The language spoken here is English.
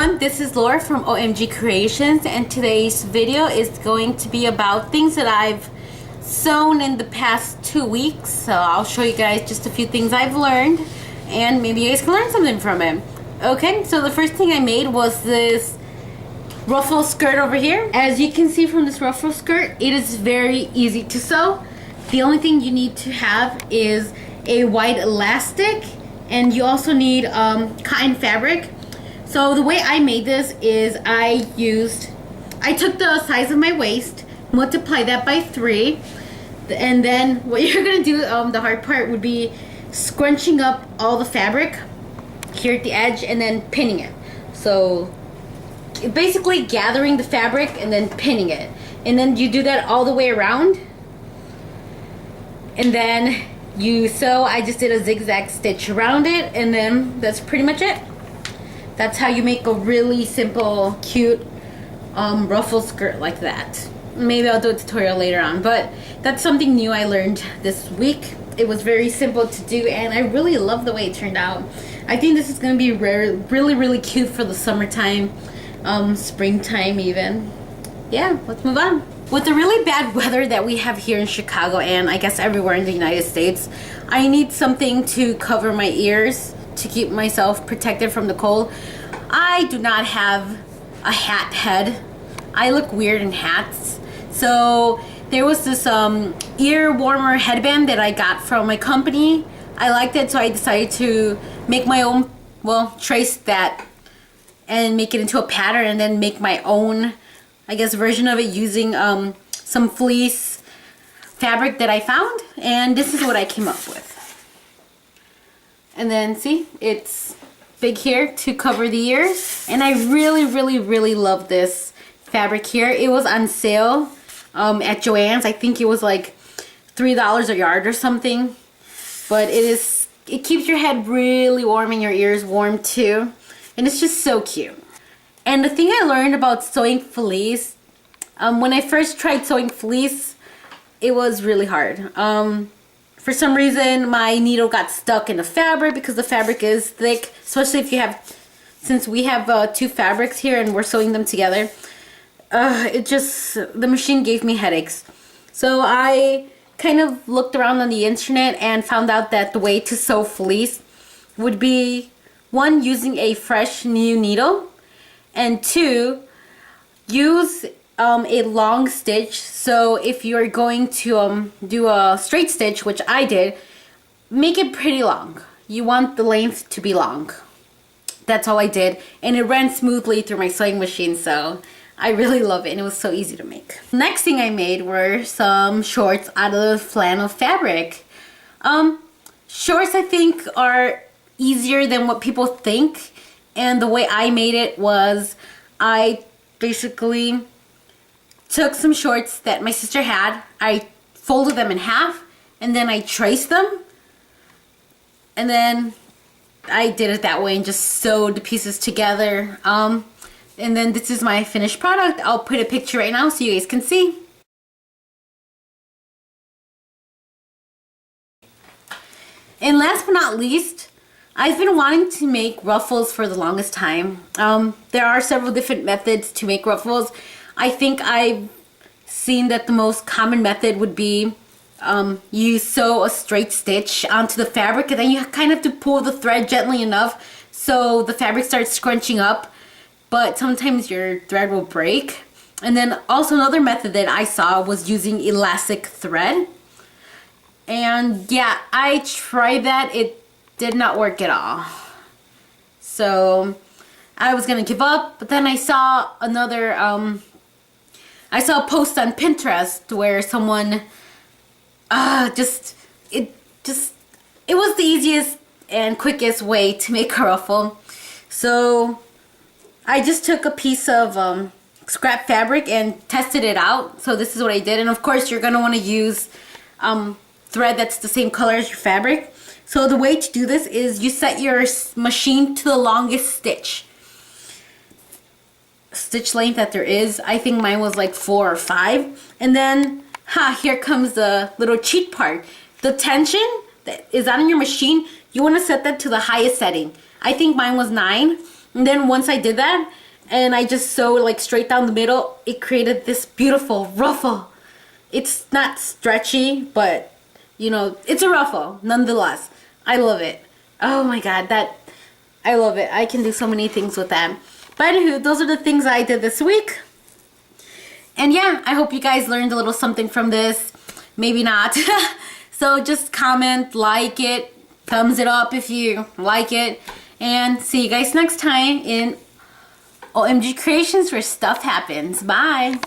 everyone, this is Laura from OMG Creations, and today's video is going to be about things that I've sewn in the past 2 weeks. So I'll show you guys just a few things I've learned and maybe you guys can learn something from it. Okay, so the first thing I made was this ruffle skirt over here. As you can see from this ruffle skirt, it is very easy to sew. The only thing you need to have is a white elastic, and you also need cotton fabric. So the way I made this is I took the size of my waist, multiply that by 3, and then what you're gonna do, the hard part would be scrunching up all the fabric here at the edge and then pinning it. So basically gathering the fabric and then pinning it, and then you do that all the way around, and then you sew. I just did a zigzag stitch around it, and then that's pretty much it. That's how you make a really simple, cute ruffle skirt like that. Maybe I'll do a tutorial later on, but that's something new I learned this week. It was very simple to do, and I really love the way it turned out. I think this is going to be really cute for the summertime, springtime even. Yeah, let's move on. With the really bad weather that we have here in Chicago, and I guess everywhere in the United States, I need something to cover my ears to keep myself protected from the cold. I do not have a hat head. I look weird in hats. So there was this ear warmer headband that I got from my company. I liked it, so I decided to make my own, well, trace that and make it into a pattern, and then make my own, I guess, version of it using some fleece fabric that I found, and this is what I came up with. And then see, it's big here to cover the ears, and I really love this fabric here. It was on sale at Joann's. I think it was like $3 a yard or something, but it keeps your head really warm and your ears warm too, and it's just so cute. And the thing I learned about sewing fleece, when I first tried sewing fleece, it was really hard. For some reason, my needle got stuck in the fabric because the fabric is thick, especially if you have, since we have 2 fabrics here and we're sewing them together. The machine gave me headaches. So I kind of looked around on the internet and found out that the way to sew fleece would be, 1, using a fresh new needle, and 2, use a long stitch. So if you're going to do a straight stitch, which I did, make it pretty long. You want the length to be long. That's all I did, and it ran smoothly through my sewing machine, so I really love it, and it was so easy to make. Next thing I made were some shorts out of flannel fabric. Shorts, I think, are easier than what people think, and the way I made it was I basically took some shorts that my sister had, I folded them in half, and then I traced them, and then I did it that way and just sewed the pieces together. And then this is my finished product. I'll put a picture right now so you guys can see. And last but not least, I've been wanting to make ruffles for the longest time. There are several different methods to make ruffles. I think I've seen that the most common method would be you sew a straight stitch onto the fabric, and then you kind of have to pull the thread gently enough so the fabric starts scrunching up, but sometimes your thread will break. And then also another method that I saw was using elastic thread. And yeah, I tried that. It did not work at all. So I was gonna give up, but then I saw another I saw a post on Pinterest where someone it was the easiest and quickest way to make a ruffle. So I just took a piece of scrap fabric and tested it out. So this is what I did, and of course you're gonna want to use thread that's the same color as your fabric. So the way to do this is you set your machine to the longest stitch length that there is. I think mine was like 4 or 5. And then here comes the little cheat part. The tension that is on your machine, you want to set that to the highest setting. I think mine was 9, And then once I did that, and I just sewed like straight down the middle, it created this beautiful ruffle. It's not stretchy, but you know, it's a ruffle nonetheless. I love it. Oh my god, I love it. I can do so many things with that. But anywho, those are the things I did this week. And yeah, I hope you guys learned a little something from this. Maybe not. So just comment, like it, thumbs it up if you like it. And see you guys next time in OMG Creations where stuff happens. Bye.